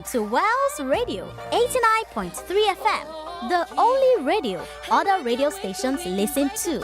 to Wells Radio 89.3 FM, the only radio other radio stations listen to.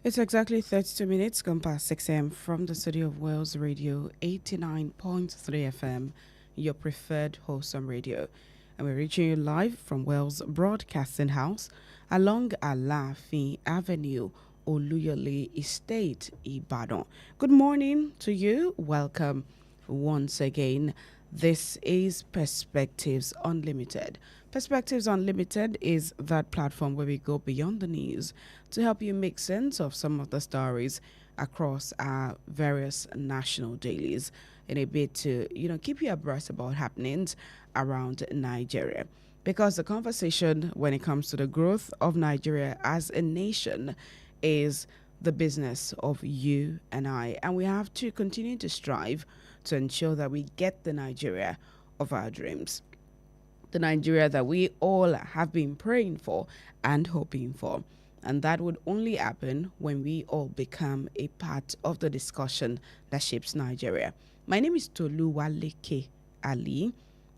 It's exactly 32 minutes gone past 6 a.m. from the studio of Wales Radio 89.3 FM, your preferred wholesome radio. And we're reaching you live from Wales Broadcasting House along Alli Avenue, Oluyole Estate, Ibadan. Good morning to you. Welcome once again. This is Perspectives Unlimited. Perspectives Unlimited is that platform where we go beyond the news to help you make sense of some of the stories across our various national dailies in a bit to, keep you abreast about happenings around Nigeria. Because the conversation when it comes to the growth of Nigeria as a nation is the business of you and I. And we have to continue to strive to ensure that we get the Nigeria of our dreams. The Nigeria that we all have been praying for and hoping for. And that would only happen when we all become a part of the discussion that shapes Nigeria. My name is Toluwaleke Alli,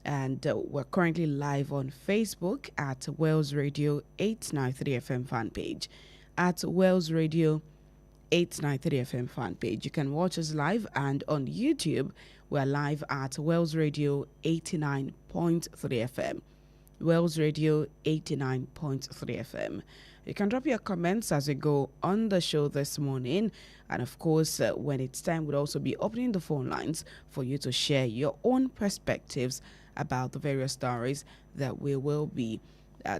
and we're currently live on Facebook at Wales Radio 893 FM fan page. At Wales Radio 893 FM fan page. You can watch us live, and on YouTube, we're live at Wales Radio 89.3 FM. Wales Radio 89.3 FM. You can drop your comments as we go on the show this morning. And of course, when it's time, we'll also be opening the phone lines for you to share your own perspectives about the various stories that we will be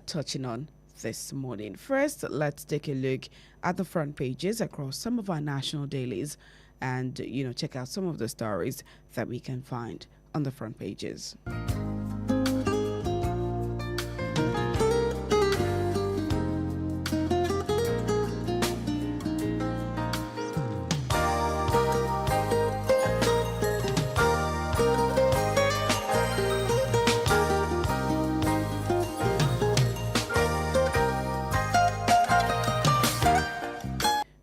touching on this morning. First, let's take a look at the front pages across some of our national dailies and, check out some of the stories that we can find on the front pages.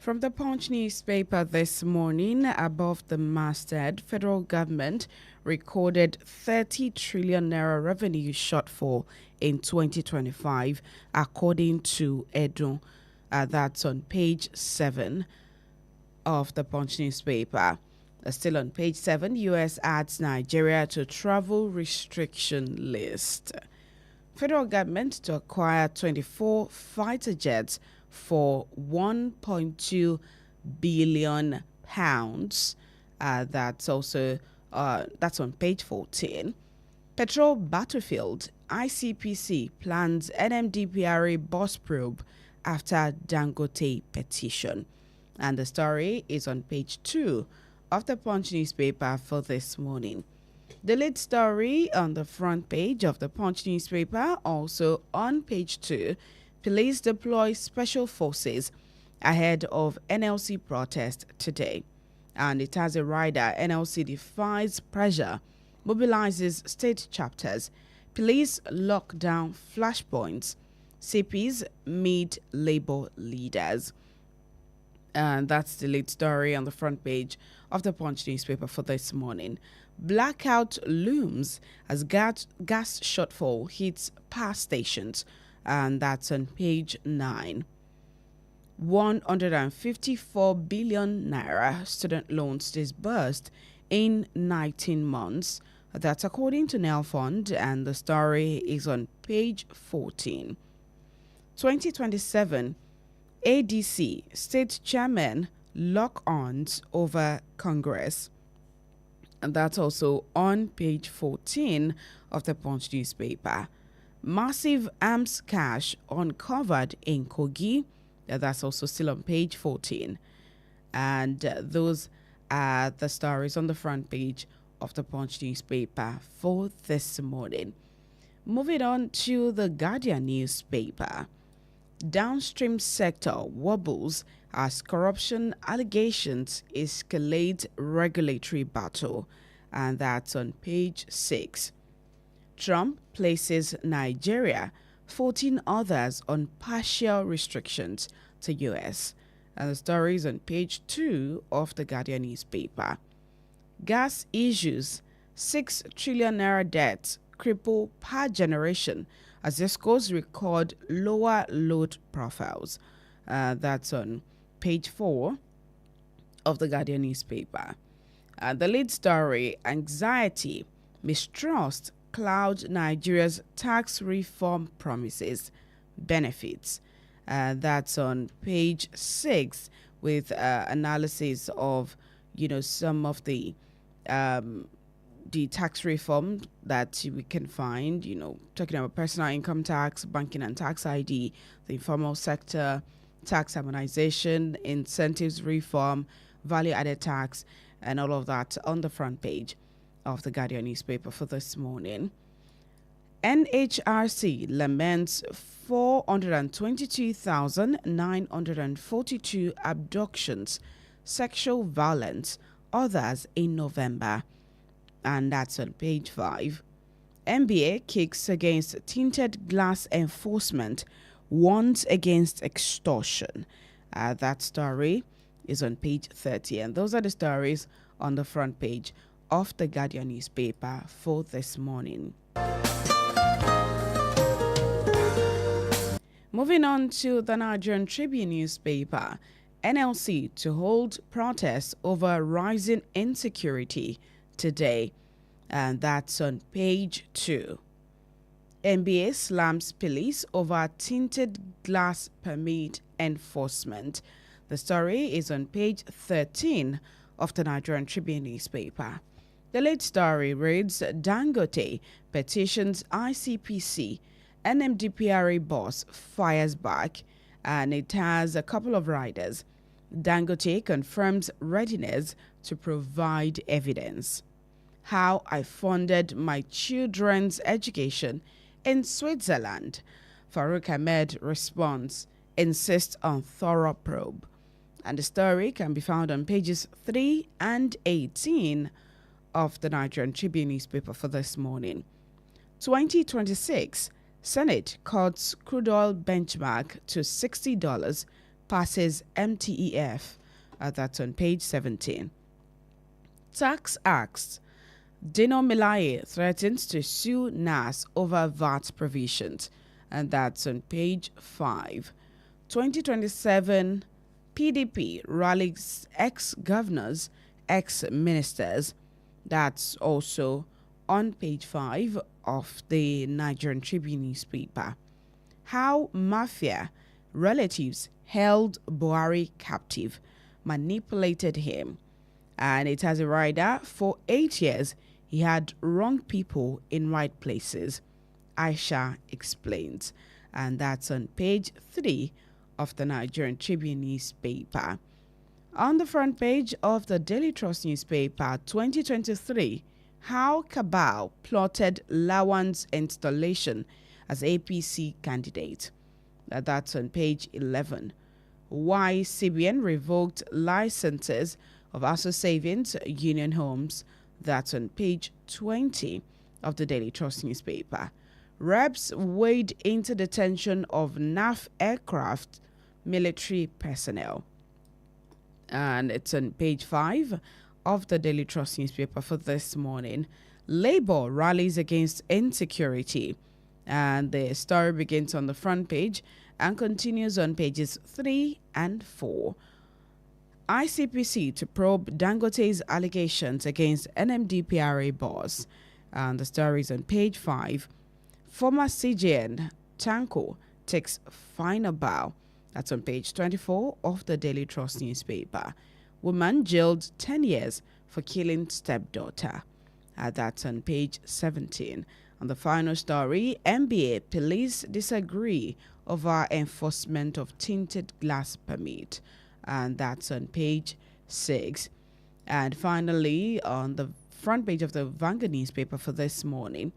From the Punch newspaper this morning, above the masthead, federal government recorded 30 trillion naira revenue shortfall in 2025, according to Edo. That's on page 7 of the Punch newspaper. Still on page 7, U.S. adds Nigeria to travel restriction list. Federal government to acquire 24 fighter jets for 1.2 billion pounds. That's on page 14. Petrol Battlefield, ICPC plans NMDPRA boss probe after Dangote petition. And the story is on page 2 of the Punch newspaper for this morning. The lead story on the front page of the Punch newspaper, also on page 2, police deploy special forces ahead of NLC protest today. And it has a rider: NLC defies pressure, mobilizes state chapters, police lock down flashpoints, CPs meet Labour leaders. And that's the lead story on the front page of the Punch newspaper for this morning. Blackout looms as gas shortfall hits power stations, and that's on page 9. 154 billion naira student loans disbursed in 19 months. That's according to Nel Fund, and the story is on page 14. 2027 ADC state chairman lock-ons over Congress. And that's also on page 14 of the Punch newspaper. Massive arms cache uncovered in Kogi. That's also still on page 14. And those are the stories on the front page of the Punch newspaper for this morning. Moving on to the Guardian newspaper. Downstream sector wobbles as corruption allegations escalate regulatory battle, and that's on page 6. Trump places Nigeria, 14 others on partial restrictions to US, and the story is on page 2 of the Guardian newspaper. Gas issues: 6 trillion naira debt cripple power generation as ESCOs record lower load profiles. That's on page 4 of the Guardian newspaper. The lead story: anxiety, mistrust cloud Nigeria's tax reform promises, benefits. That's on page 6 with analysis of, some of the tax reform that we can find, talking about personal income tax, banking and tax ID, the informal sector, tax harmonization, incentives reform, value-added tax, and all of that on the front page of the Guardian newspaper for this morning. NHRC laments 422,942 abductions, sexual violence, others in November. And that's on page 5. NBA kicks against tinted glass enforcement, warns against extortion. That story is on page 30. And those are the stories on the front page of the Guardian newspaper for this morning. Moving on to the Nigerian Tribune newspaper. NLC to hold protests over rising insecurity today, and that's on page 2. NBA slams police over tinted glass permit enforcement. The story is on page 13 of the Nigerian Tribune newspaper. The lead story reads: Dangote petitions ICPC, NMDPRA boss fires back, and it has a couple of riders. Dangote confirms readiness to provide evidence. How I funded my children's education in Switzerland. Farouk Ahmed responds, insists on thorough probe. And the story can be found on pages 3 and 18 of the Nigerian Tribune newspaper for this morning. 2026, Senate cuts crude oil benchmark to $60, passes MTEF. That's on page 17. Tax Acts. Dino Melaye threatens to sue NAS over VAT provisions, and that's on page 5. 2027, PDP rallies ex-governors, ex-ministers. That's also on page 5 of the Nigerian Tribune newspaper. How mafia relatives held Buhari captive, manipulated him. And it has a rider: for 8 years, he had wrong people in right places. Aisha explains. And that's on page 3 of the Nigerian Tribune newspaper. On the front page of the Daily Trust newspaper, 2023, how Cabal plotted Lawan's installation as APC candidate. That's on page 11. Why CBN revoked licenses of ASO Savings Union Homes. That's on page 20 of the Daily Trust newspaper. Reps wade into detention of NAF aircraft military personnel. And it's on page 5 of the Daily Trust newspaper for this morning. Labour rallies against insecurity. And the story begins on the front page and continues on pages 3 and 4. ICPC to probe Dangote's allegations against NMDPRA boss. And the story is on page 5. Former CJN Tanko takes final bow. That's on page 24 of the Daily Trust newspaper. Woman jailed 10 years for killing stepdaughter. That's on page 17. On the final story, NBA police disagree over enforcement of tinted glass permit. And that's on page 6. And finally, on the front page of the Vanguard newspaper for this morning,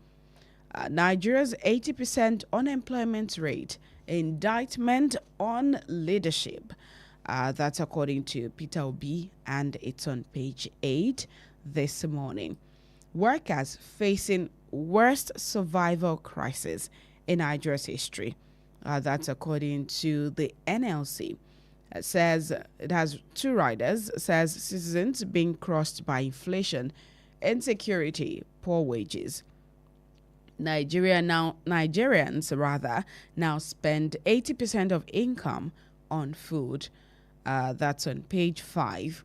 Nigeria's 80% unemployment rate, indictment on leadership. That's according to Peter Obi, and it's on page 8 this morning. Workers facing worst survival crisis in Nigeria's history. That's according to the NLC. It says it has two riders. Says citizens being crushed by inflation, insecurity, poor wages. Nigerians now spend 80% of income on food. That's on page 5.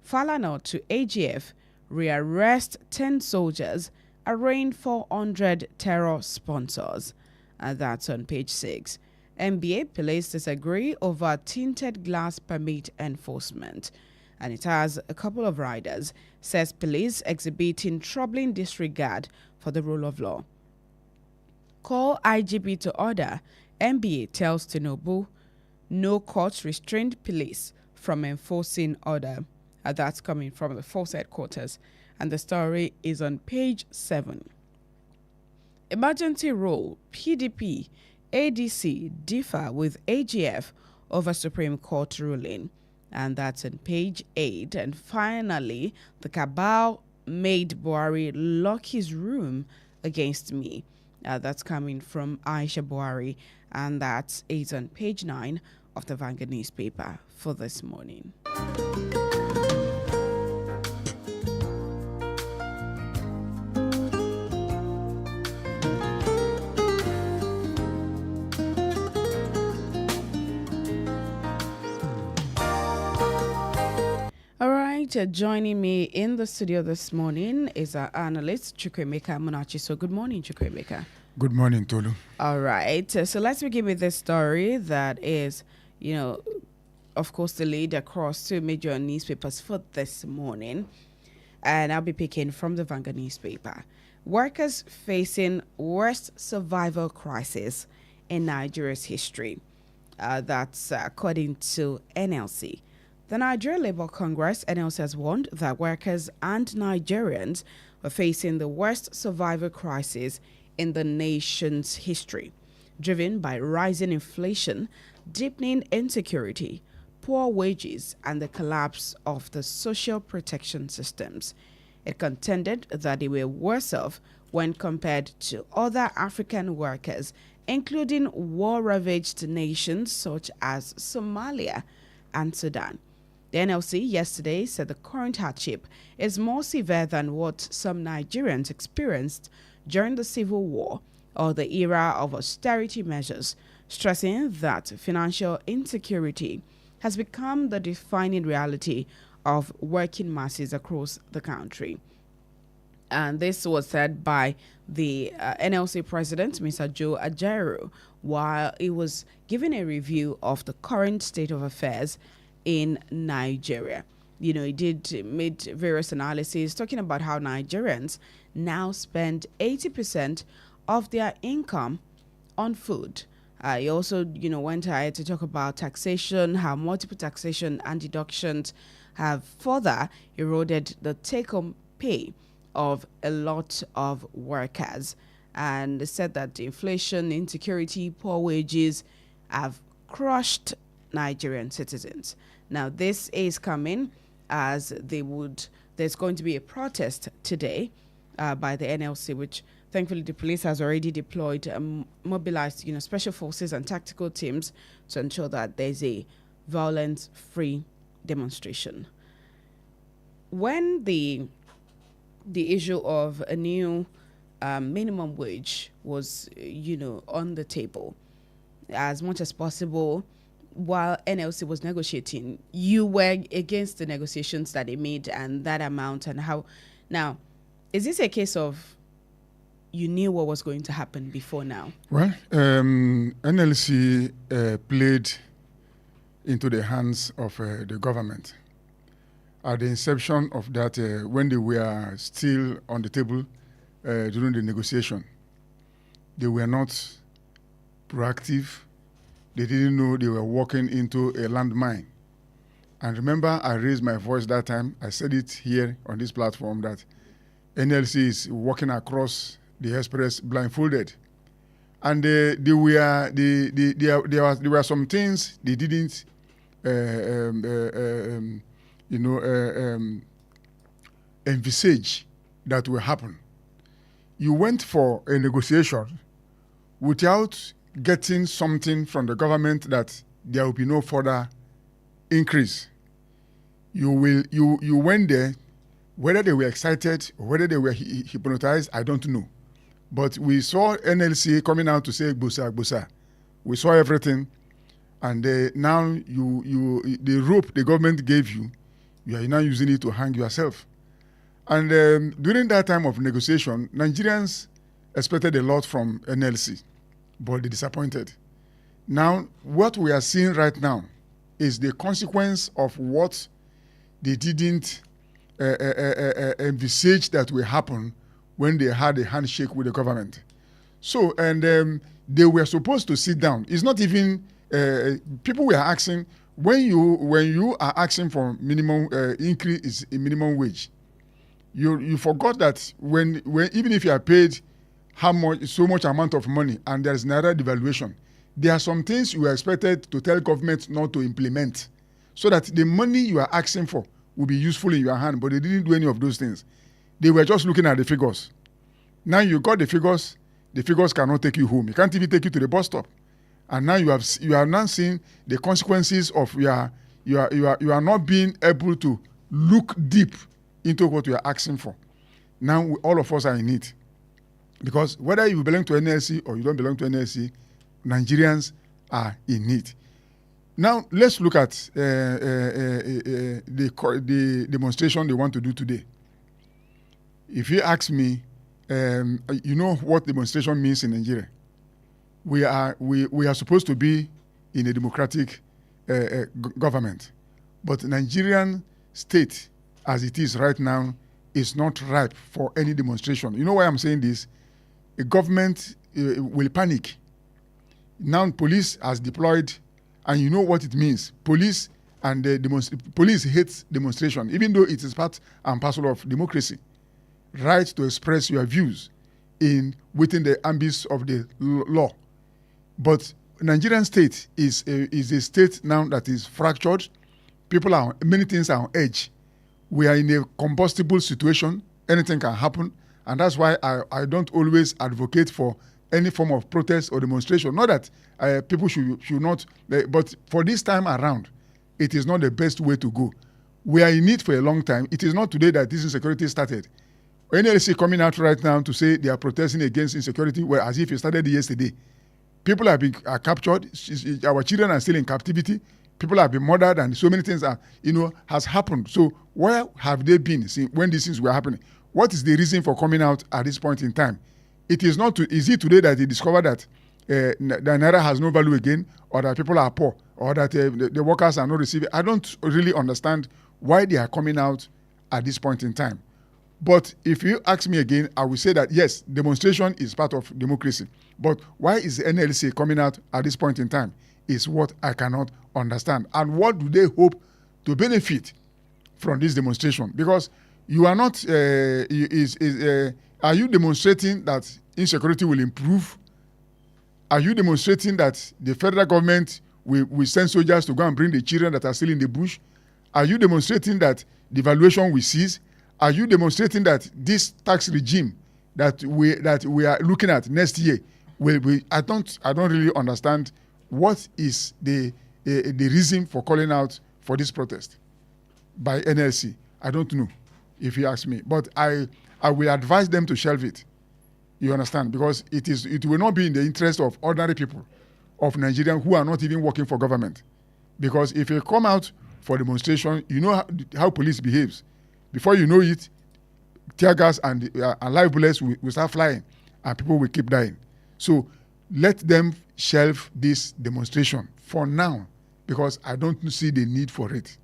Falana to AGF rearrest 10 soldiers, arraign 400 terror sponsors. That's on page 6. NBA police disagree over tinted glass permit enforcement. And it has a couple of riders. Says police exhibiting troubling disregard for the rule of law. Call IGP to order. NBA tells Tinubu no court restrained police from enforcing order. That's coming from the force headquarters. And the story is on page 7. Emergency rule, PDP, ADC differ with AGF over Supreme Court ruling. And that's on page 8. And finally, the cabal made Buhari lock his room against me. That's coming from Aisha Buhari, and that is on page 9 of the Vanguard newspaper for this morning. All right, joining me in the studio this morning is our analyst, Chukwuemeka Munachi. So good morning, Chukwuemeka. Good morning, Tolu. All right, so let's begin with this story that is, of course, the lead across two major newspapers for this morning. And I'll be picking from the Vanguard newspaper. Workers facing worst survival crisis in Nigeria's history. That's according to NLC. The Nigeria Labour Congress, NLC, has warned that workers and Nigerians are facing the worst survival crisis in the nation's history, driven by rising inflation, deepening insecurity, poor wages, and the collapse of the social protection systems. It contended that they were worse off when compared to other African workers, including war-ravaged nations such as Somalia and Sudan. The NLC yesterday said the current hardship is more severe than what some Nigerians experienced during the Civil War or the era of austerity measures, stressing that financial insecurity has become the defining reality of working masses across the country. And this was said by the NLC president, Mr. Joe Ajaero, while he was giving a review of the current state of affairs in Nigeria. He made various analyses talking about how Nigerians now spend 80% of their income on food. He also, went ahead to talk about taxation, how multiple taxation and deductions have further eroded the take-home pay of a lot of workers. And said that inflation, insecurity, poor wages have crushed Nigerian citizens. Now, this is coming as there's going to be a protest today by the NLC, which thankfully the police has already deployed, mobilized, special forces and tactical teams to ensure that there's a violence-free demonstration. When the issue of a new minimum wage was, on the table, as much as possible, while NLC was negotiating, you were against the negotiations that they made and that amount and how. Now, is this a case of you knew what was going to happen before now? Well, NLC played into the hands of the government. At the inception of that, when they were still on the table during the negotiation, they were not proactive. They didn't know they were walking into a landmine. And remember, I raised my voice that time. I said it here on this platform that NLC is walking across the express blindfolded. And there were some things they didn't, envisage that will happen. You went for a negotiation without getting something from the government that there will be no further increase. You went there, whether they were excited or whether they were hypnotized, I don't know. But we saw NLC coming out to say "Gbosa." We saw everything, and now the rope the government gave you, you are now using it to hang yourself. And during that time of negotiation, Nigerians expected a lot from NLC, but they disappointed. Now, what we are seeing right now is the consequence of what they didn't envisage that will happen when they had a handshake with the government. So, and they were supposed to sit down. It's not even, people were asking, when you are asking for minimum increase in minimum wage, you forgot that when even if you are paid so much amount of money and there's another devaluation, there are some things you are expected to tell government not to implement so that the money you are asking for will be useful in your hand, but they didn't do any of those things. They were just looking at the figures. Now you got the figures cannot take you home. It can't even take you to the bus stop. And now you are now seeing the consequences of you are not being able to look deep into what you are asking for. Now all of us are in it. Because whether you belong to NLC or you don't belong to NLC, Nigerians are in it. Now let's look at the demonstration they want to do today. If you ask me, you know what demonstration means in Nigeria. We are supposed to be in a democratic government, but Nigerian state, as it is right now, is not ripe for any demonstration. You know why I'm saying this? A government will panic. Now police has deployed, and you know what it means. Police and police hates demonstration, even though it is part and parcel of democracy. Right to express your views within the ambits of the law. But Nigerian state is a state now that is fractured. Many things are on edge. We are in a combustible situation. Anything can happen. And that's why I don't always advocate for any form of protest or demonstration. Not that people should not, but for this time around, it is not the best way to go. We are in it for a long time. It is not today that this insecurity started. NLC coming out right now to say they are protesting against insecurity, well, as if it started yesterday. People are captured. Our children are still in captivity. People have been murdered, and so many things has happened. So where have they been when these things were happening? What is the reason for coming out at this point in time? It is not easy today that they discover that the naira has no value again, or that people are poor, or that the workers are not receiving. I don't really understand why they are coming out at this point in time. But if you ask me again, I will say that yes, demonstration is part of democracy. But why is the NLC coming out at this point in time is what I cannot understand. And what do they hope to benefit from this demonstration? Because you are not, are you demonstrating that insecurity will improve? Are you demonstrating that the federal government we send soldiers to go and bring the children that are still in the bush? Are you demonstrating that the valuation we cease? Are you demonstrating that this tax regime that we are looking at next year will be? I don't really understand what is the reason for calling out for this protest by NLC. I don't know, if you ask me, but I will advise them to shelve it. You understand? Because it will not be in the interest of ordinary people of Nigeria who are not even working for government. Because if you come out for demonstration, you know how police behaves. Before you know it, tear gas and live bullets will start flying and people will keep dying. So let them shelve this demonstration for now, because I don't see the need for it.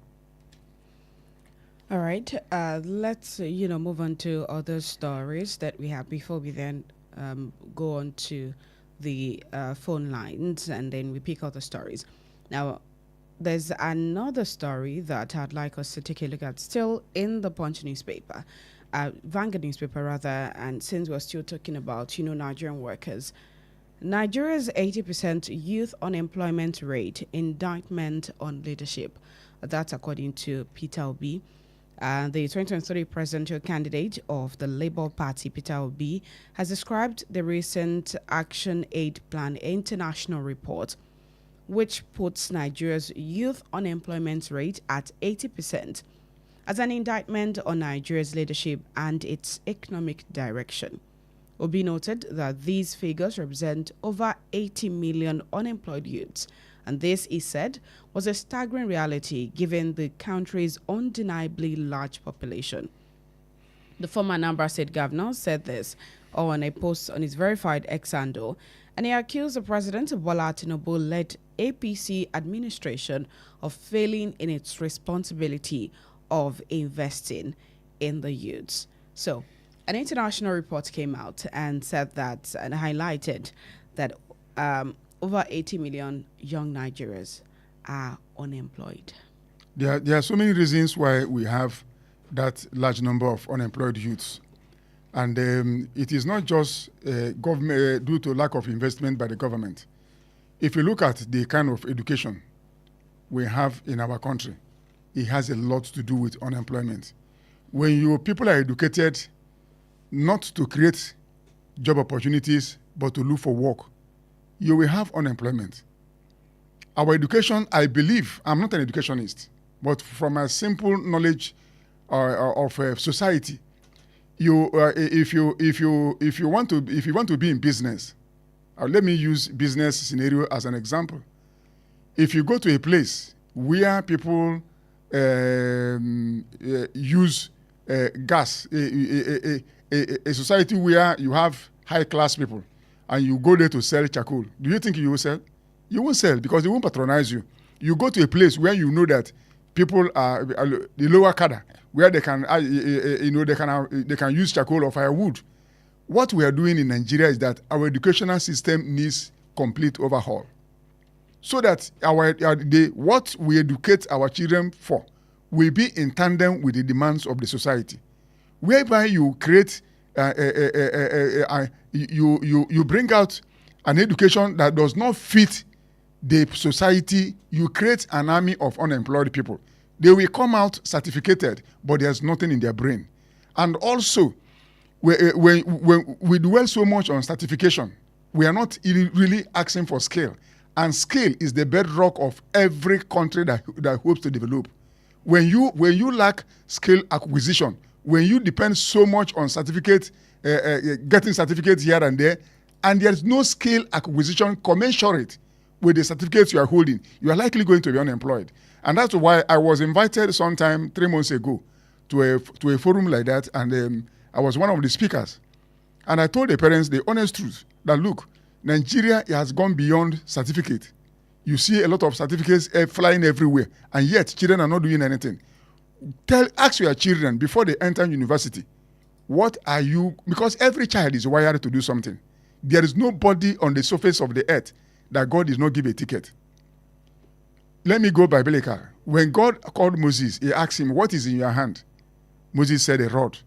All right, let's move on to other stories that we have before we then go on to the phone lines, and then we pick other stories. Now, there's another story that I'd like us to take a look at, still in the Punch newspaper, Vanguard newspaper rather, and since we're still talking about Nigerian workers. Nigeria's 80% youth unemployment rate, indictment on leadership. That's according to Peter Obi. The 2023 presidential candidate of the Labour Party, Peter Obi, has described the recent Action Aid Plan International report, which puts Nigeria's youth unemployment rate at 80%, as an indictment on Nigeria's leadership and its economic direction. Obi noted that these figures represent over 80 million unemployed youths, and this, he said, was a staggering reality given the country's undeniably large population. The former Anambra State governor said this on a post on his verified X handle, and he accused the president of Bola Tinubu-led APC administration of failing in its responsibility of investing in the youths. So, an international report came out and said that, and highlighted that over 80 million young Nigerians are unemployed. There are so many reasons why we have that large number of unemployed youths. And it is not just government due to lack of investment by the government. If you look at the kind of education we have in our country, it has a lot to do with unemployment. When your people are educated not to create job opportunities, but to look for work, you will have unemployment. Our education, I believe, I'm not an educationist, but from a simple knowledge of society, if you want to be in business, let me use business scenario as an example. If you go to a place where people use gas, a society where you have high class people, and you go there to sell charcoal, do you think you will sell? You won't sell because they won't patronize you. You go to a place where you know that people are the lower cadre, where they can they can use charcoal or firewood. What we are doing in Nigeria is that our educational system needs complete overhaul, so that what we educate our children for will be in tandem with the demands of the society, whereby you create you bring out an education that does not fit the society. You create an army of unemployed people. They will come out certificated, but there's nothing in their brain. And also, when we dwell so much on certification, we are not really asking for skill. And skill is the bedrock of every country that hopes to develop. When you lack skill acquisition, when you depend so much on certificate, getting certificates here and there is no skill acquisition commensurate with the certificates you are holding, you are likely going to be unemployed. And that's why I was invited sometime 3 months ago to a forum like that, and I was one of the speakers. And I told the parents the honest truth, that look, Nigeria has gone beyond certificate. You see a lot of certificates flying everywhere, and yet children are not doing anything. Ask your children before they enter university, what are you, because every child is wired to do something. There is nobody on the surface of the earth that God did not give a ticket. Let me go biblical. When God called Moses, he asked him, what is in your hand? Moses said, a rod.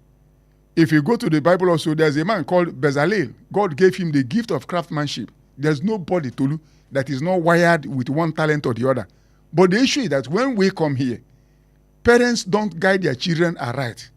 If you go to the Bible also, there's a man called Bezalel. God gave him the gift of craftsmanship. There's nobody, Tolu, that is not wired with one talent or the other. But the issue is that when we come here, parents don't guide their children aright.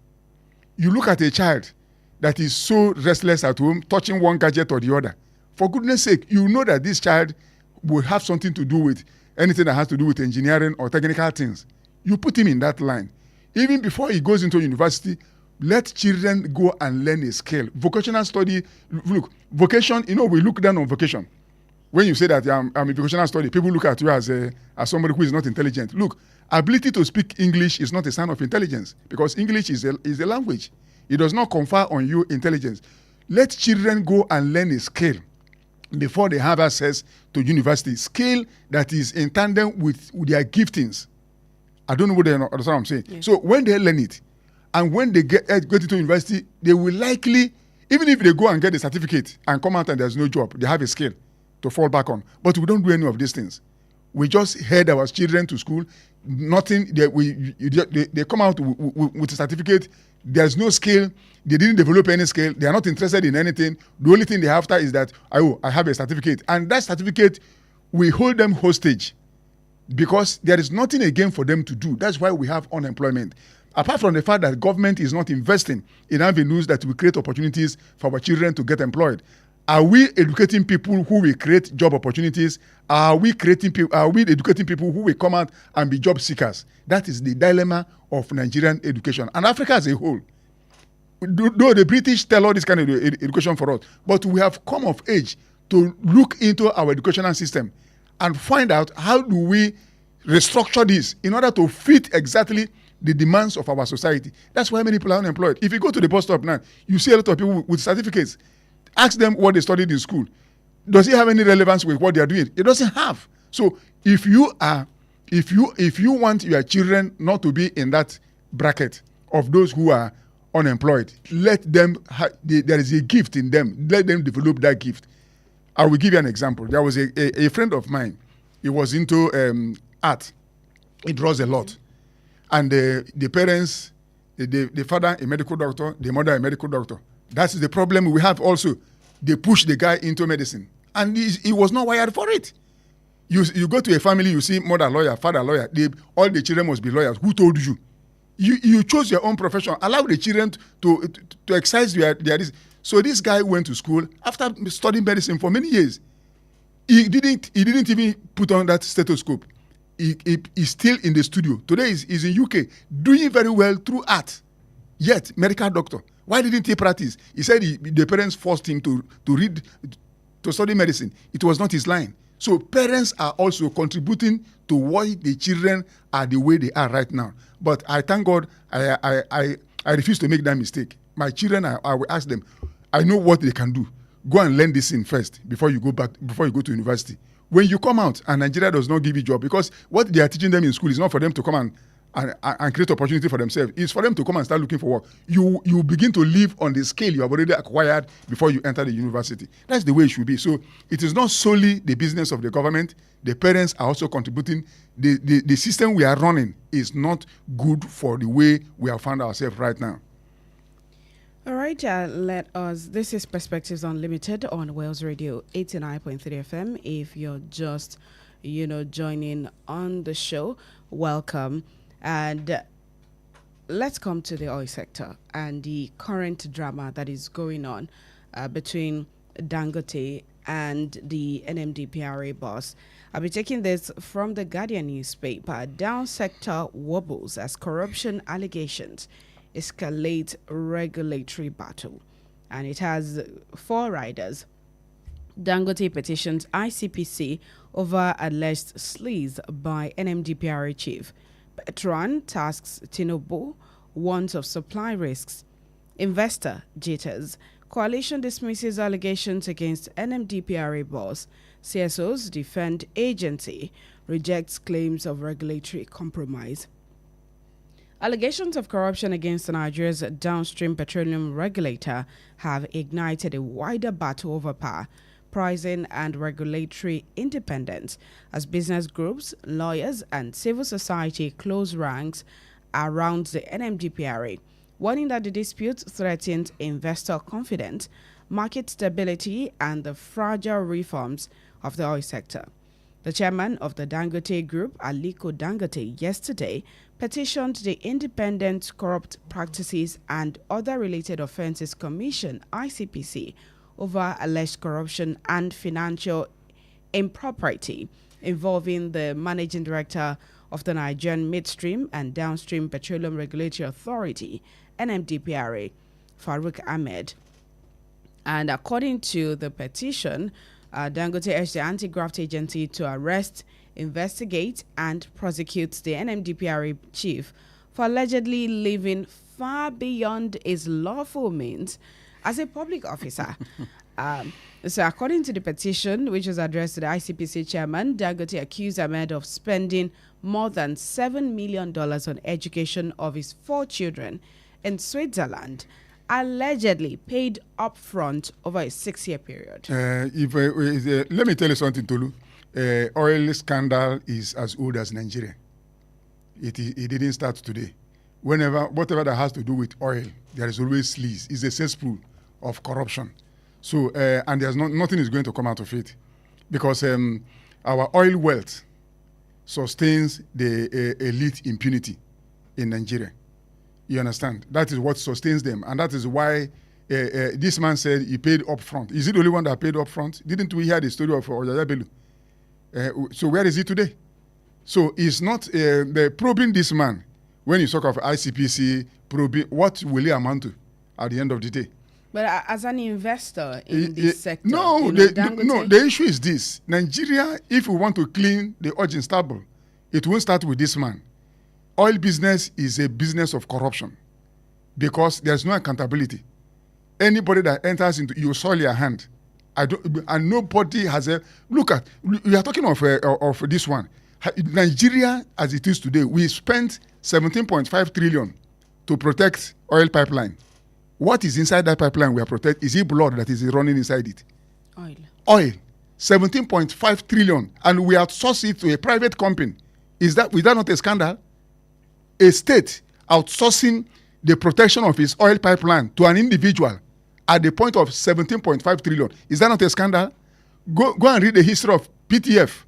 You look at a child that is so restless at home, touching one gadget or the other. For goodness sake, you know that this child will have something to do with anything that has to do with engineering or technical things. You put him in that line. Even before he goes into university, let children go and learn a skill. Vocational study, look, vocation, we look down on vocation. When you say that I'm a vocational study, people look at you as somebody who is not intelligent. Look, ability to speak English is not a sign of intelligence, because English is a language. It does not confer on you intelligence. Let children go and learn a skill before they have access to university. Skill that is in tandem with their giftings. I don't know what they understand what I'm saying. Yeah. So when they learn it, and when they get into university, they will likely, even if they go and get a certificate and come out and there's no job, they have a skill to fall back on. But we don't do any of these things. We just head our children to school. Nothing. They come out with a certificate. There's no skill. They didn't develop any skill. They are not interested in anything. The only thing they have is that, I have a certificate. And that certificate, we hold them hostage because there is nothing again for them to do. That's why we have unemployment. Apart from the fact that government is not investing in avenues that will create opportunities for our children to get employed. Are we educating people who will create job opportunities? Are we educating people who will come out and be job seekers? That is the dilemma of Nigerian education and Africa as a whole. Though the British tell all this kind of education for us, but we have come of age to look into our educational system and find out how do we restructure this in order to fit exactly the demands of our society. That's why many people are unemployed. If you go to the bus stop now, you see a lot of people with certificates. Ask them what they studied in school. Does it have any relevance with what they are doing? It doesn't have. So if you want your children not to be in that bracket of those who are unemployed, let them there is a gift in them. Let them develop that gift. I will give you an example. There was a friend of mine. He was into art. He draws a lot. And the parents, the father a medical doctor, the mother a medical doctor. That's the problem we have also. They push the guy into medicine. And he was not wired for it. You go to a family, you see mother lawyer, father lawyer. All the children must be lawyers. Who told you? You chose your own profession. Allow the children to exercise their. So this guy went to school after studying medicine for many years. He didn't even put on that stethoscope. He's still in the studio. Today he's in UK, doing very well through art. Yet, medical doctor. Why didn't he practice? He said the parents forced him to study medicine. It was not his line. So parents are also contributing to why the children are the way they are right now. But I thank God I refuse to make that mistake. My children, I will ask them, I know what they can do. Go and learn this thing first before you go to university. When you come out and Nigeria does not give you a job, because what they are teaching them in school is not for them to come and create opportunity for themselves. It's for them to come and start looking for work. You begin to live on the scale you have already acquired before you enter the university. That's the way it should be. So it is not solely the business of the government. The parents are also contributing. The system we are running is not good for the way we have found ourselves right now. All right, this is Perspectives Unlimited on Wales Radio 89.3 FM. If you're just, joining on the show, welcome. And let's come to the oil sector and the current drama that is going on between Dangote and the NMDPRA boss. I'll be taking this from the Guardian newspaper. Down sector wobbles as corruption allegations escalate regulatory battle. And it has 4 riders. Dangote petitions ICPC over alleged sleaze by NMDPRA chief. Petron tasks Tinubu, warns of supply risks. Investor jitters. Coalition dismisses allegations against NMDPRA boss. CSOs defend agency. Rejects claims of regulatory compromise. Allegations of corruption against Nigeria's downstream petroleum regulator have ignited a wider battle over power, pricing and regulatory independence as business groups, lawyers and civil society close ranks around the NMDPRA, warning that the dispute threatens investor confidence market stability, and the fragile reforms of the oil sector. The chairman of the Dangote Group, Aliko Dangote, yesterday petitioned the Independent Corrupt Practices and Other Related Offences Commission, ICPC, over alleged corruption and financial impropriety involving the managing director of the Nigerian Midstream and Downstream Petroleum Regulatory Authority, NMDPRA, Farouk Ahmed. And according to the petition, Dangote urged the anti-graft agency to arrest, investigate, and prosecute the NMDPRA chief for allegedly living far beyond his lawful means as a public officer. So according to the petition, which was addressed to the ICPC chairman, Dangote accused Ahmed of spending more than $7 million on education of his 4 children in Switzerland, allegedly paid upfront over a 6-year period. Let me tell you something, Tolu. Oil scandal is as old as Nigeria. It didn't start today. Whatever that has to do with oil, there is always sleaze. It's a cesspool of corruption. So, and there's nothing is going to come out of it, because our oil wealth sustains the elite impunity in Nigeria. You understand? That is what sustains them, and that is why this man said he paid up front. Is he the only one that paid up front? Didn't we hear the story of Oyaya Bello? So where is he today? So it's not probing this man. When you talk of ICPC probing, what will he amount to at the end of the day? But as an investor in this sector, the issue is this: Nigeria, if we want to clean the oil stable, it won't start with this man. Oil business is a business of corruption because there's no accountability. Anybody that enters into, you soil your hand. And nobody has a look at. We are talking of this one. Nigeria, as it is today, we spent 17.5 trillion to protect oil pipeline. What is inside that pipeline we are protecting? Is it blood that is running inside it? Oil. 17.5 trillion, and we outsource it to a private company. Is that not a scandal? A state outsourcing the protection of its oil pipeline to an individual at the point of 17.5 trillion. Is that not a scandal? Go and read the history of PTF.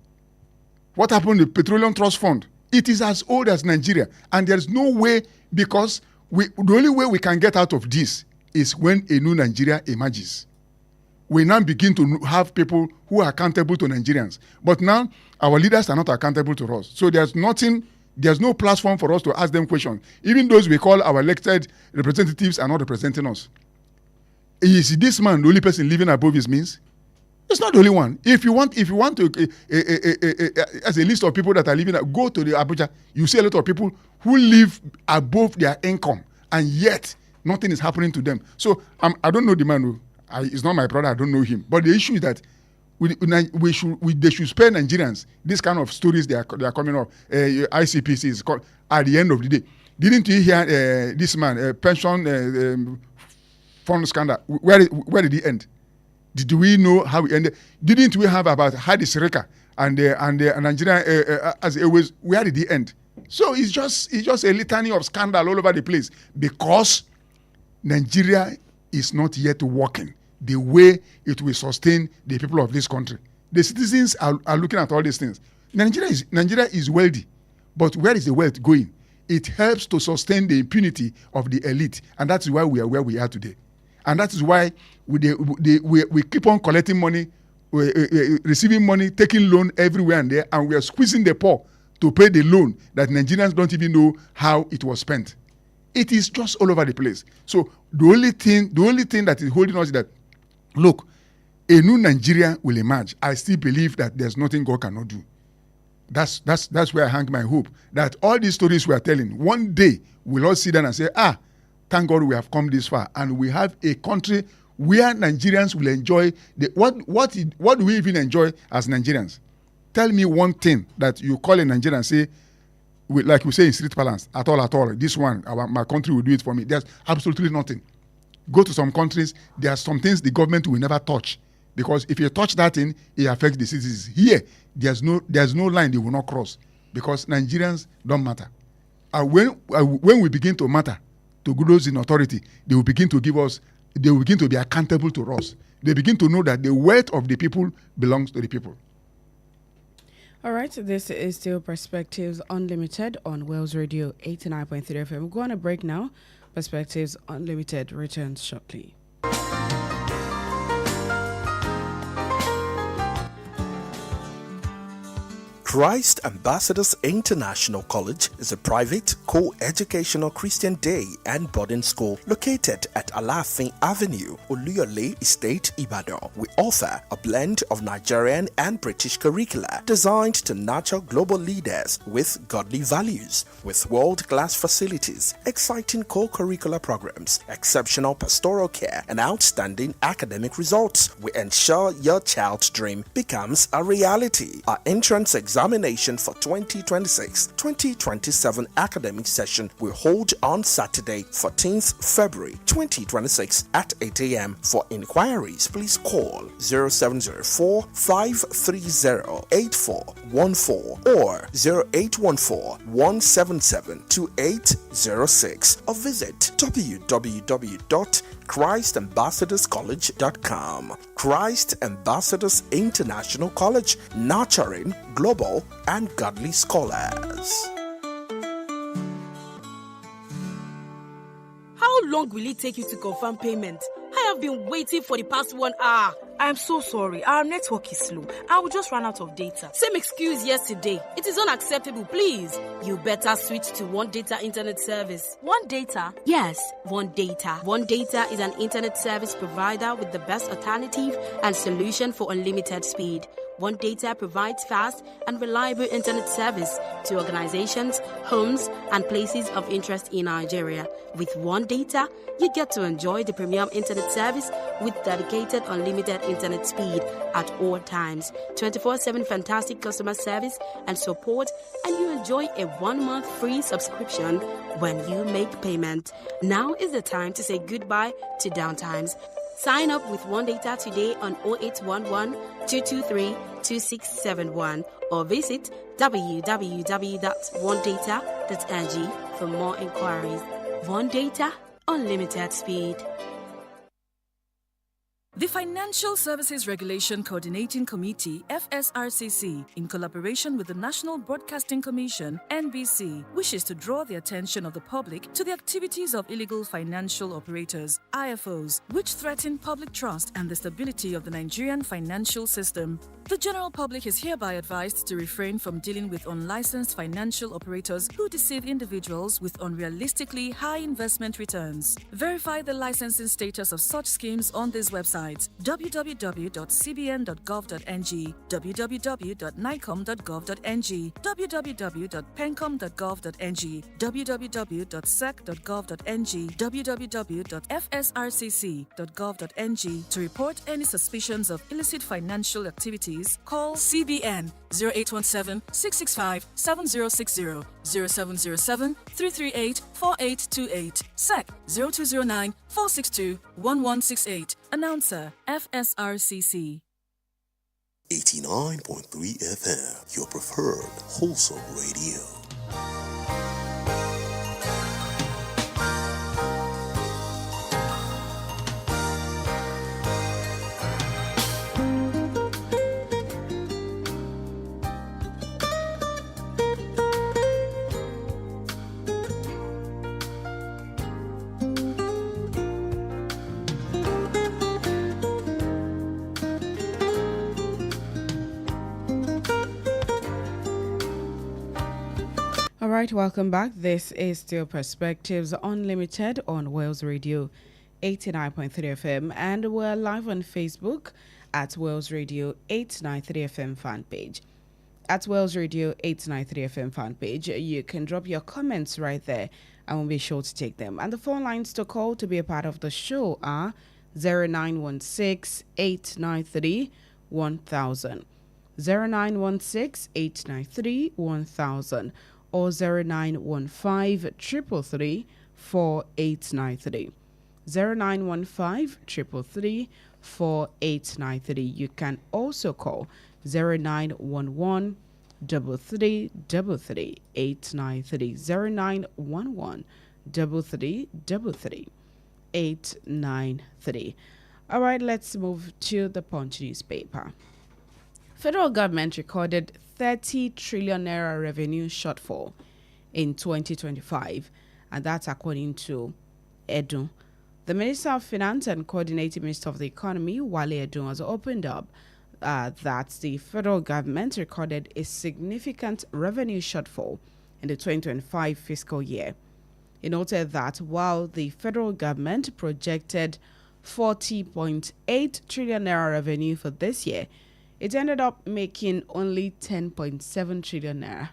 What happened to the Petroleum Trust Fund? It is as old as Nigeria, and there's no way, because the only way we can get out of this is when a new Nigeria emerges. We now begin to have people who are accountable to Nigerians. But now, our leaders are not accountable to us. So there's no platform for us to ask them questions. Even those we call our elected representatives are not representing us. Is this man the only person living above his means? It's not the only one. If you want to, as a list of people that are living, go to the Abuja, you see a lot of people who live above their income, and yet nothing is happening to them. So I don't know the man. He's not my brother. I don't know him. But the issue is that they should spare Nigerians this kind of stories they are coming up. ICPC is called at the end of the day. Didn't you hear this man pension fund scandal? Where did he end? Did we know how it ended? Didn't we have about Hadis Reka and Nigeria as always? Where did he end? So it's just a litany of scandal all over the place, because Nigeria is not yet working the way it will sustain the people of this country. The citizens are looking at all these things. Nigeria is wealthy, but where is the wealth going? It helps to sustain the impunity of the elite, and that's why we are where we are today. And that is why we keep on collecting money, receiving money, taking loan everywhere and there, and we are squeezing the poor to pay the loan that Nigerians don't even know how it was spent. It is just all over the place. So the only thing that is holding us is that, look, a new Nigeria will emerge. I still believe that there's nothing God cannot do. That's where I hang my hope, that all these stories we are telling, one day we'll all sit down and say, thank God we have come this far, and we have a country where Nigerians will enjoy what do we even enjoy as Nigerians? Tell me one thing that you call a Nigerian and say, like we say in street balance, at all, this one, my country will do it for me. There's absolutely nothing. Go to some countries, there are some things the government will never touch, because if you touch that thing, it affects the citizens. Here, there's no line they will not cross, because Nigerians don't matter. And when we begin to matter to those in authority, they will begin to give us they will begin to be accountable to us. They begin to know that the wealth of the people belongs to the people. All right, so this is still Perspectives Unlimited on Wales Radio 89.3 FM. We'll go on a break now. Perspectives Unlimited returns shortly. Christ Ambassadors International College is a private, co-educational Christian day and boarding school located at Alafin Avenue, Oluyole Estate, Ibadan. We offer a blend of Nigerian and British curricula designed to nurture global leaders with godly values. With world-class facilities, exciting co-curricular programs, exceptional pastoral care, and outstanding academic results, we ensure your child's dream becomes a reality. Our entrance examination for 2026-2027 academic session will hold on Saturday, 14th February 2026 at 8 a.m. For inquiries, please call 0704-530-8414 or 0814-177-2806 or visit www.christambassadorscollege.com. Christ Ambassadors International College, nurturing global and godly scholars. How long will it take you to confirm payment? I have been waiting for the past 1 hour. I'm so sorry. Our network is slow. I will just run out of data. Same excuse yesterday. It is unacceptable, please. You better switch to One Data Internet Service. One Data? Yes, One Data. One Data is an internet service provider with the best alternative and solution for unlimited speed. One Data provides fast and reliable internet service to organizations, homes, and places of interest in Nigeria. With One Data, you get to enjoy the premium internet service with dedicated unlimited internet speed at all times, 24/7 fantastic customer service and support, and you enjoy a 1-month free subscription when you make payment. Now is the time to say goodbye to downtimes. Sign up with One Data today on 0811 223 2671 or visit www.onedata.ng for more inquiries. One Data, unlimited speed. The Financial Services Regulation Coordinating Committee, FSRCC, in collaboration with the National Broadcasting Commission, NBC, wishes to draw the attention of the public to the activities of illegal financial operators, IFOs, which threaten public trust and the stability of the Nigerian financial system. The general public is hereby advised to refrain from dealing with unlicensed financial operators who deceive individuals with unrealistically high investment returns. Verify the licensing status of such schemes on these websites: www.cbn.gov.ng, www.nicom.gov.ng, www.pencom.gov.ng, www.sec.gov.ng, www.fsrcc.gov.ng. To report any suspicions of illicit financial activities, call CBN 0817-665-7060, 0707-338-4828, SEC 0209-462-1168. Announcer, FSRCC. 89.3 FM, your preferred wholesome radio. All right, welcome back. This is still Perspectives Unlimited on Wales Radio 89.3 FM, and we're live on Facebook at Wales Radio 893 FM fan page. At Wales Radio 893 FM fan page, you can drop your comments right there, and we'll be sure to take them. And the phone lines to call to be a part of the show are 0916 893 1000, 0916 893 1000. or 0915 333 4893. 0915 333 4893. You can also call 0911 3333 893. 0911 3333 893. All right, let's move to the Punch newspaper. Federal government recorded 30 trillion naira revenue shortfall in 2025, and that's according to Edu. The Minister of Finance and Coordinating Minister of the Economy, Wale Edu, has opened up that the federal government recorded a significant revenue shortfall in the 2025 fiscal year. He noted that while the federal government projected 40.8 trillion naira revenue for this year, it ended up making only 10.7 trillion naira.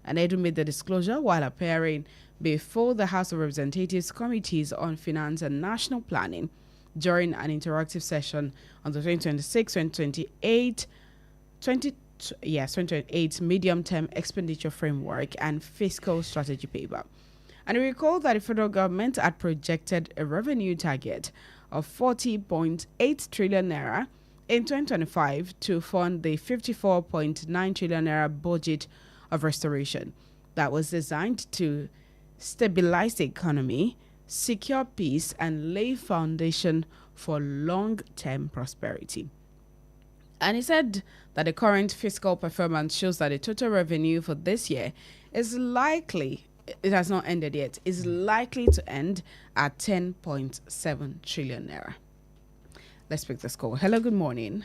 And Edu made the disclosure while appearing before the House of Representatives Committees on Finance and National Planning during an interactive session on the 2028 medium-term expenditure framework and fiscal strategy paper. And we recall that the federal government had projected a revenue target of 40.8 trillion naira in 2025 to fund the 54.9 trillion naira budget of restoration that was designed to stabilize the economy, secure peace, and lay foundation for long-term prosperity. And he said that the current fiscal performance shows that the total revenue for this year is likely, it has not ended yet, is likely to end at 10.7 trillion naira. Let's pick this call. Hello, good morning.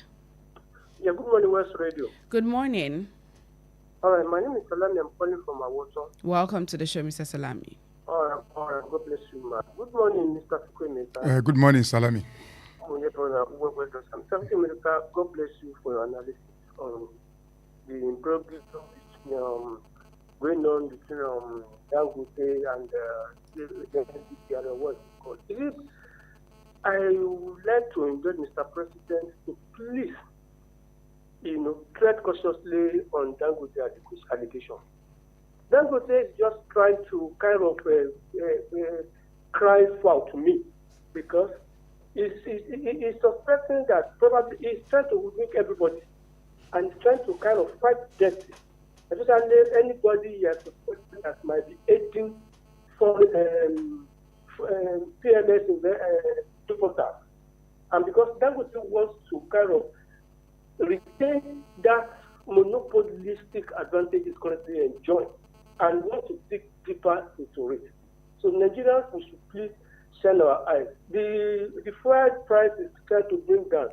Yeah, good morning, West Radio. Good morning. All right, my name is Salami. I'm calling from Awoto. Welcome to the show, Mr. Salami. All right, God bless you, man. Good morning, Mr. Fukweme. Good morning, Salami. God bless you for your analysis on the imbroglio going on between Dangote and the NDC and what it's called. I would like to invite Mr. President to please, tread cautiously on Dangote allegation. Dangote is just trying to kind of cry foul to me because he's suspecting that probably he's trying to make everybody and he's trying to kind of fight justice. Especially anybody he has suspected that might be aiding for PMS in the supporters. And because Dangote wants to kind of retain that monopolistic advantage is currently enjoying and want to dig deeper into it. So Nigerians, we should please shine our eyes. The fuel price is trying to bring down.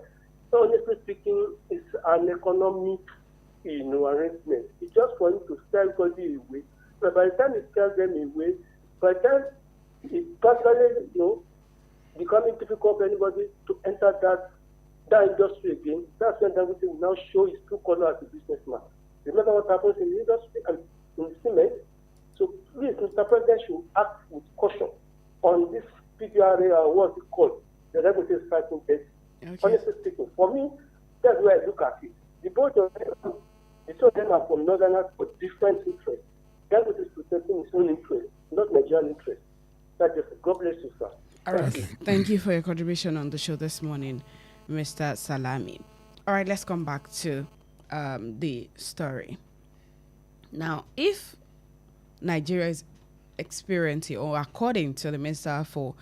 So honestly speaking, it's an economic arrangement. It's just for him to scare everybody away. But by the time it scares them away, by the time it personally, becoming difficult for anybody to enter that industry again, that's when Dangote will now show his true color as a businessman. Remember what happens in the industry and in the cement. So please, Mr. President should act with caution on this PPRA or what's it called, the Dangote is fighting case. Okay. Honestly speaking, for me, that's where I look at it. The both of them, the two of them are from Northerners for different interests. Dangote is protecting his own interest, not Nigerian interest. That's just God bless you, sir. All right. Thank you for your contribution on the show this morning, Mr. Salami. All right, let's come back to the story. Now, if Nigeria is experiencing, or according to the Minister for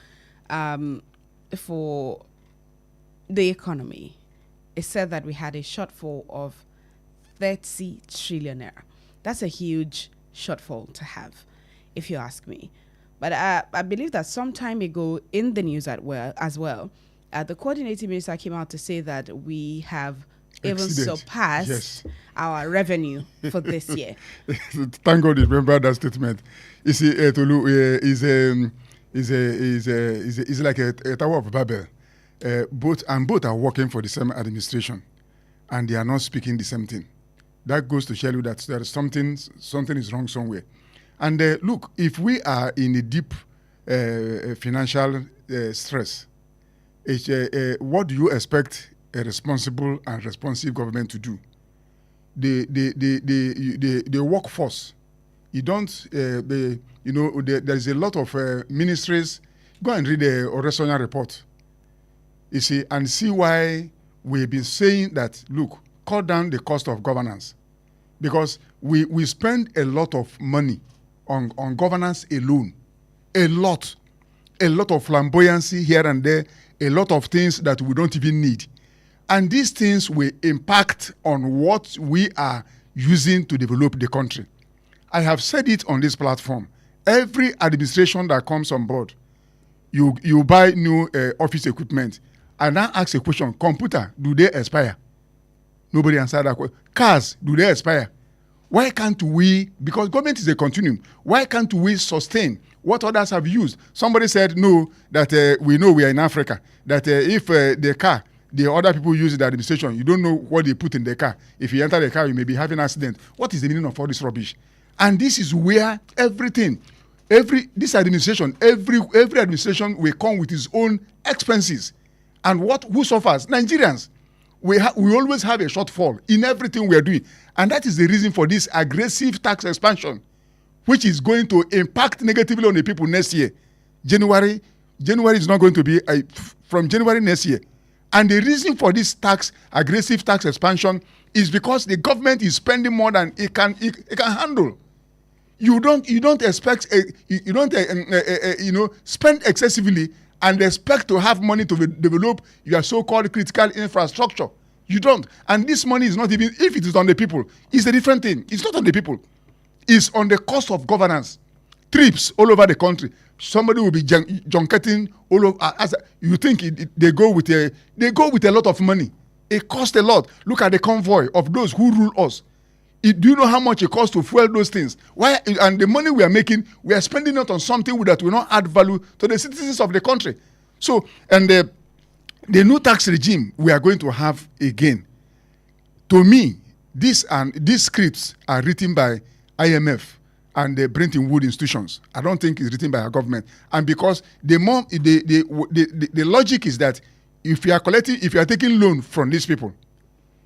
the Economy, it said that we had a shortfall of 30 trillion naira. That's a huge shortfall to have, if you ask me. But I believe that some time ago in the news as well, the coordinating minister came out to say that we have even surpassed our revenue for this year. Thank God you remember that statement. You see, Tolu is like a Tower of Babel. Both are working for the same administration, and they are not speaking the same thing. That goes to show you that there is something is wrong somewhere. And look, if we are in a deep financial stress, what do you expect a responsible and responsive government to do? The workforce, you don't, there is a lot of ministries. Go and read the Oresanya report, you see, and see why we've been saying that, look, cut down the cost of governance. Because we spend a lot of money on governance alone. A lot. a lot of flamboyancy here and there, a lot of things that we don't even need. And these things will impact on what we are using to develop the country. I have said it on this platform. Every administration that comes on board, you buy new office equipment, and now ask a question: computer, do they expire? Nobody answered that question. Cars, do they expire? Why can't we? Because government is a continuum. Why can't we sustain what others have used? Somebody said no, that we know we are in Africa. That if the car, the other people use the administration, you don't know what they put in the car. If you enter the car, you may be having an accident. What is the meaning of all this rubbish? And this is where this administration, every administration will come with its own expenses. And who suffers? Nigerians. We always have a shortfall in everything we are doing. And that is the reason for this aggressive tax expansion, which is going to impact negatively on the people next year. January is not going to be from January next year. And the reason for this aggressive tax expansion is because the government is spending more than it can handle. You don't expect spend excessively and expect to have money to develop your so-called critical infrastructure. You don't. And this money is not even, if it is on the people, it's a different thing. It's not on the people. It's on the cost of governance. Trips all over the country. Somebody will be junketing all over. You think they go with a lot of money. It costs a lot. Look at the convoy of those who rule us. Do you know how much it costs to fuel those things? Why? And the money we are making, we are spending it on something that will not add value to the citizens of the country. So, and the new tax regime we are going to have again, to me, these scripts are written by IMF and the Bretton Woods institutions. I don't think it's written by our government. And because the logic is that if you are taking loan from these people,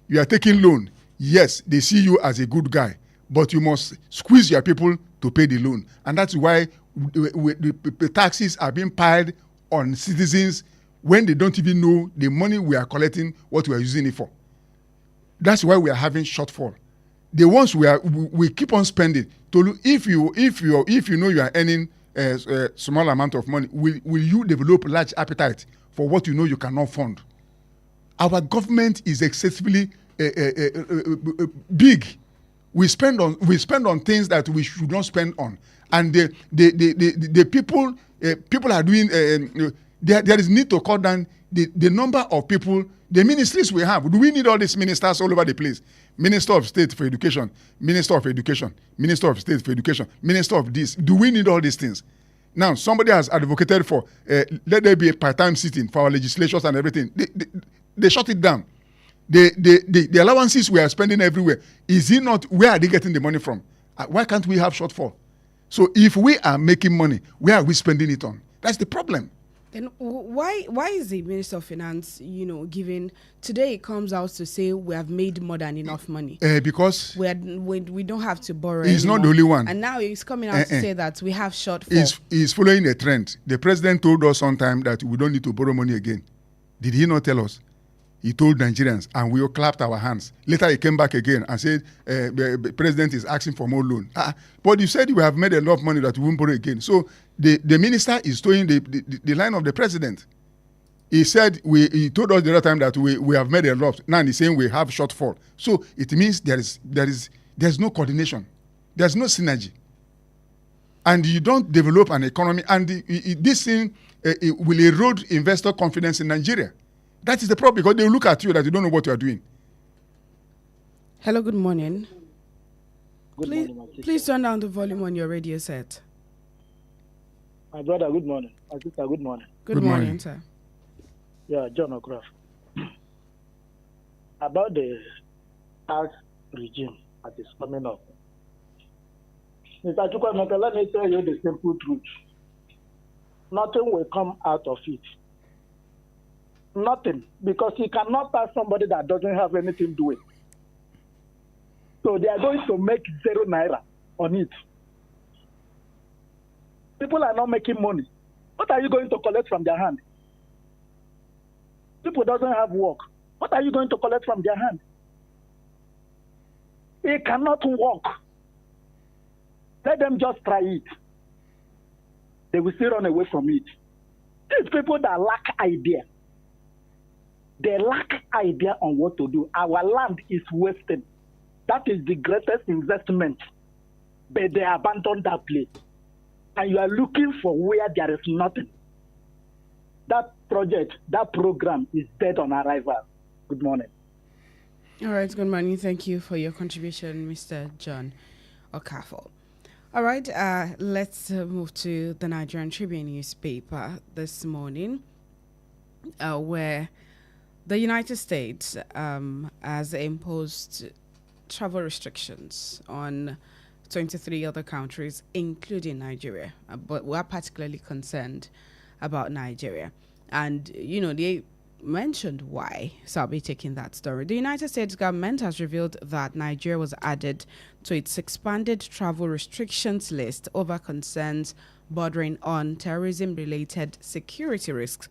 you are taking loan. Yes, they see you as a good guy, but you must squeeze your people to pay the loan. And that's why the taxes are being piled on citizens when they don't even know the money we are collecting, what we are using it for. That's why we are having shortfall. The ones we keep on spending. If you know you are earning a small amount of money, will you develop large appetite for what you know you cannot fund? Our government is excessively big. We spend on things that we should not spend on, and the people are doing. There is need to cut down the number of people. The ministries we have. Do we need all these ministers all over the place? Minister of State for Education, Minister of Education, Minister of State for Education, Minister of this. Do we need all these things? Now, somebody has advocated for let there be a part-time sitting for our legislatures and everything. They shut it down. The allowances we are spending everywhere, is it not, where are they getting the money from? Why can't we have shortfall? So if we are making money, where are we spending it on? That's the problem. Then why is the Minister of Finance, giving, today it comes out to say we have made more than enough money? Because we don't have to borrow He's anymore. Not the only one. And now he's coming out to say that we have shortfall. He's following a trend. The president told us sometime that we don't need to borrow money again. Did he not tell us? He told Nigerians, and we all clapped our hands. Later, he came back again and said, the president is asking for more loan. But you said we have made enough money that we won't borrow again. So the minister is towing the line of the president. He said, he told us the other time that we have made a lot. Now he's saying we have shortfall. So it means there's no coordination. There's no synergy. And you don't develop an economy. And this thing it will erode investor confidence in Nigeria. That is the problem, because they look at you that you don't know what you are doing. Hello, good morning. Good morning, please turn down the volume on your radio set. My brother, good morning. My sister, good morning. Good morning, sir. Yeah, John O'Craft. About the tax regime that is coming up. Mr. Chukwemeka, let me tell you the simple truth. Nothing will come out of it. Nothing, because you cannot tax somebody that doesn't have anything to do with. So they are going to make 0 naira on it. People are not making money. What are you going to collect from their hand? People doesn't have work. What are you going to collect from their hand? It cannot work. Let them just try it. They will still run away from it. These people that lack idea, they lack idea on what to do. Our land is wasted. That is the greatest investment. But they abandoned that place. And you are looking for where there is nothing. That project, that program is dead on arrival. Good morning. All right, good morning. Thank you for your contribution, Mr. John Okafor. All right, let's move to the Nigerian Tribune newspaper this morning, where the United States has imposed travel restrictions on 23 other countries, including Nigeria. But we're particularly concerned about Nigeria. And, they mentioned why, so I'll be taking that story. The United States government has revealed that Nigeria was added to its expanded travel restrictions list over concerns bordering on terrorism-related security risks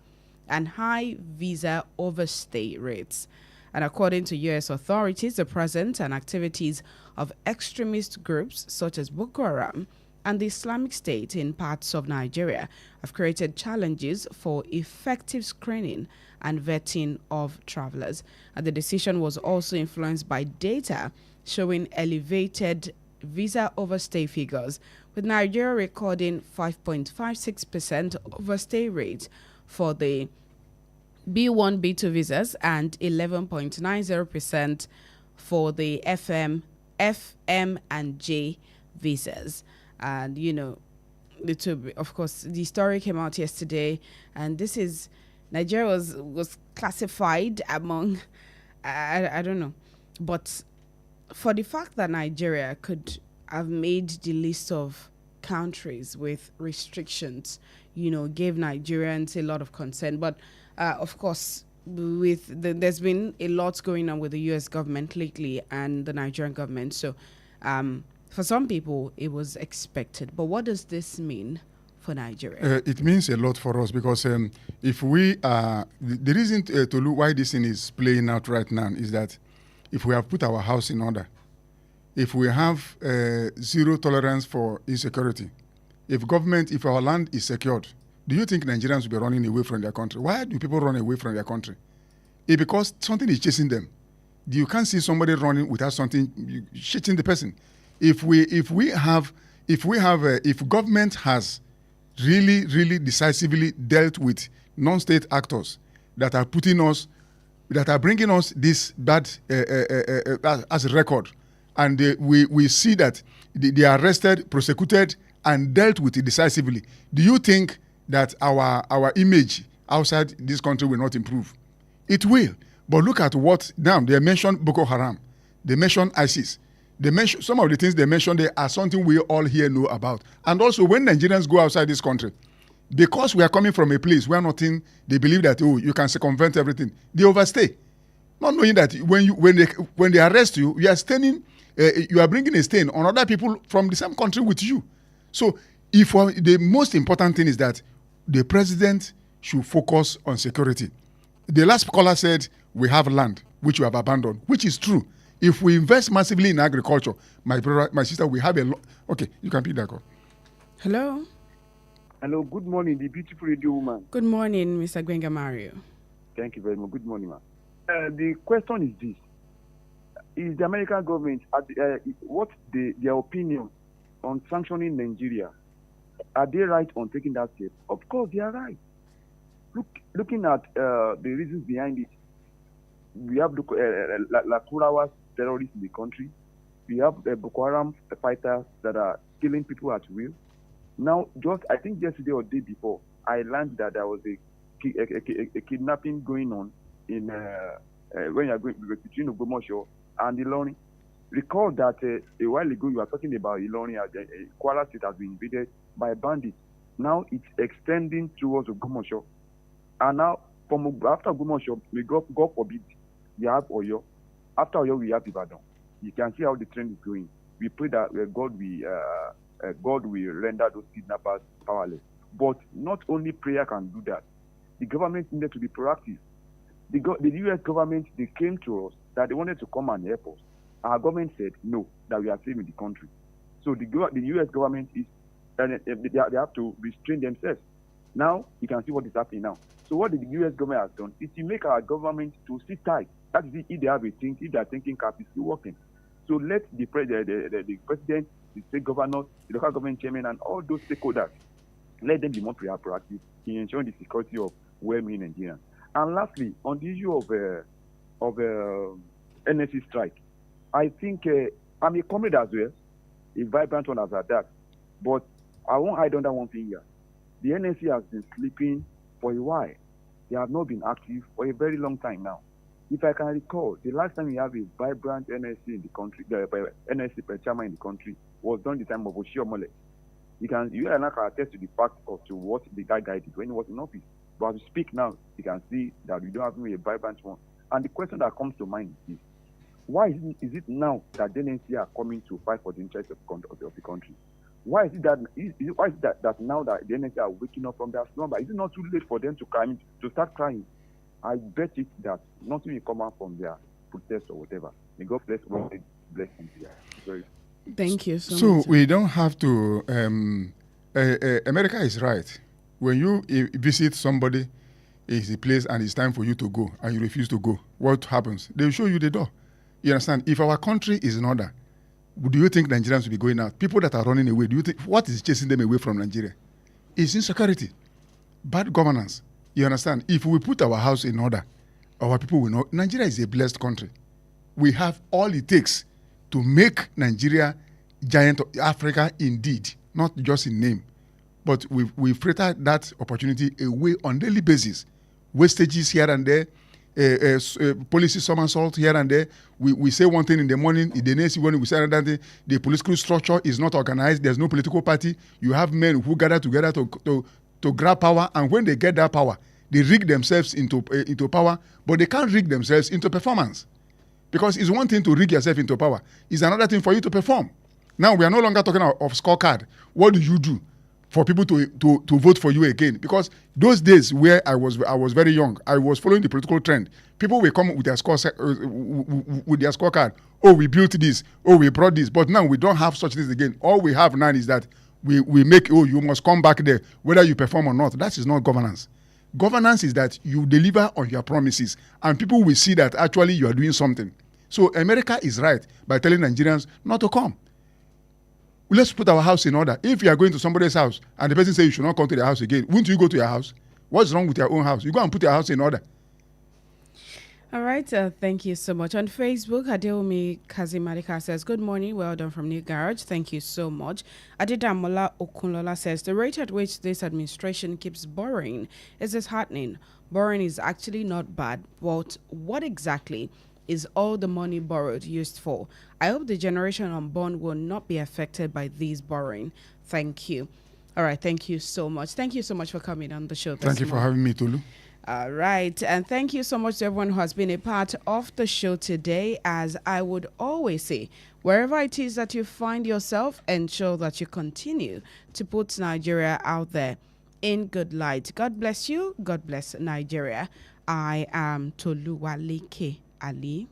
and high visa overstay rates. And according to U.S. authorities, the presence and activities of extremist groups such as Boko Haram and the Islamic State in parts of Nigeria have created challenges for effective screening and vetting of travelers. And the decision was also influenced by data showing elevated visa overstay figures, with Nigeria recording 5.56% overstay rate for the B1, B2 visas and 11.90% for the FM, and J visas. And, of course, the story came out yesterday, and this is Nigeria was classified among, I don't know, but for the fact that Nigeria could have made the list of countries with restrictions, gave Nigerians a lot of concern. But of course, there's been a lot going on with the U.S. government lately and the Nigerian government. So for some people, it was expected. But what does this mean for Nigeria? It means a lot for us because if we the reason why this thing is playing out right now is that if we have put our house in order, if we have zero tolerance for insecurity, if our land is secured, do you think Nigerians will be running away from their country? Why do people run away from their country? It's because something is chasing them. You can't see somebody running without something chasing the person. If government has really, really decisively dealt with non-state actors that are bringing us this bad as a record, and we see that they are arrested, prosecuted, and dealt with it decisively. Do you think that our image outside this country will not improve? It will. But look at what now they mentioned Boko Haram, they mentioned ISIS. They mention some of the things they mentioned there are something we all here know about. And also, when Nigerians go outside this country, because we are coming from a place where nothing, they believe that you can circumvent everything. They overstay, not knowing that when they arrest you, you are staining, you are bringing a stain on other people from the same country with you. So, the most important thing is that the president should focus on security. The last caller said we have land which we have abandoned, which is true. If we invest massively in agriculture, my brother, my sister, we have a lot. Okay, you can pick that call. Hello. Hello, good morning, the beautiful radio woman. Good morning, Mr. Gwenga Mario. Thank you very much. Good morning, ma'am. The question is this. Is the American government, what's their opinion on sanctioning Nigeria? Are they right on taking that step? Of course, they are right. Looking at the reasons behind it, we have Lakurawa terrorists in the country. We have Boko Haram fighters that are killing people at will. Now, I think yesterday or day before, I learned that there was a kidnapping going on in when you are going between Ogbomoso and Ilorin. Recall that a while ago you were talking about Ilorin, Kwara State has been invaded by bandits. Now it's extending towards Ogbomoso, and now after Ogbomoso, we God forbid, we have Oyo. After Oyo, we have Ibadan. You can see how the trend is going. We pray that God will render those kidnappers powerless. But not only prayer can do that. The government needed to be proactive. The U.S. government, they came to us that they wanted to come and help us. Our government said no, that we are saving the country. So the U.S. government they have to restrain themselves. Now you can see what is happening now. So what the U.S. government has done is to make our government to sit tight. That is it. If they have a think, if they are thinking cap is still working. So let the president, the state governor, the local government chairman, and all those stakeholders, let them be more proactive in ensuring the security of well-meaning Nigerians. And lastly, on the issue of NSC strike, I think I'm a comrade as well, a vibrant one as at that. But I won't hide under one thing here. The NSC has been sleeping for a while. They have not been active for a very long time now. If I can recall, the last time we have a vibrant NSC in the country, the NSC per chairman in the country, was during the time of Oshiomhole. You and I can attest to the fact of to what the guy did when he was in office. But as we speak now, you can see that we don't have a vibrant one. And the question that comes to mind is, why is it now that the NSC are coming to fight for the interests of the country? Why is it that now that the NSC are waking up from their slumber? Is it not too late for them to start crying? I bet it that nothing will come out from their protest or whatever. May God bless them. Sorry. Thank you so much. So we don't have to. America is right. When you visit somebody, it's a place and it's time for you to go, and you refuse to go. What happens? They will show you the door. You understand? If our country is in order, do you think Nigerians will be going out? People that are running away, do you think what is chasing them away from Nigeria? It's insecurity, bad governance. You understand? If we put our house in order, our people will know. Nigeria is a blessed country. We have all it takes to make Nigeria giant of Africa indeed, not just in name. But we've frittered that opportunity away on daily basis. Wastages here and there, policy somersault here and there. We say one thing in the morning, in the next morning we say another thing. The political structure is not organized. There's no political party. You have men who gather together to grab power, and when they get that power, they rig themselves into power, but they can't rig themselves into performance. Because it's one thing to rig yourself into power. It's another thing for you to perform. Now, we are no longer talking of scorecard. What do you do for people to vote for you again? Because those days where I was very young, I was following the political trend. People will come with their scorecard. Oh, we built this. Oh, we brought this. But now we don't have such things again. All we have now is that we make, oh, you must come back there, whether you perform or not. That is not governance. Governance is that you deliver on your promises, and people will see that actually you are doing something. So America is right by telling Nigerians not to come. Let's put our house in order. If you are going to somebody's house and the person says you should not come to their house again, wouldn't you go to your house? What's wrong with your own house? You go and put your house in order. All right, thank you so much. On Facebook, Adeomi Kazimarika says, good morning, well done from New Garage. Thank you so much. Adedamola Okunlola says, the rate at which this administration keeps borrowing is disheartening. Borrowing is actually not bad, but what exactly is all the money borrowed used for? I hope the generation unborn will not be affected by these borrowing. Thank you. All right, thank you so much. Thank you so much for coming on the show this morning. Thank you for having me, Tolu. All right. And thank you so much to everyone who has been a part of the show today. As I would always say, wherever it is that you find yourself, ensure that you continue to put Nigeria out there in good light. God bless you. God bless Nigeria. I am Toluwaleke Alli.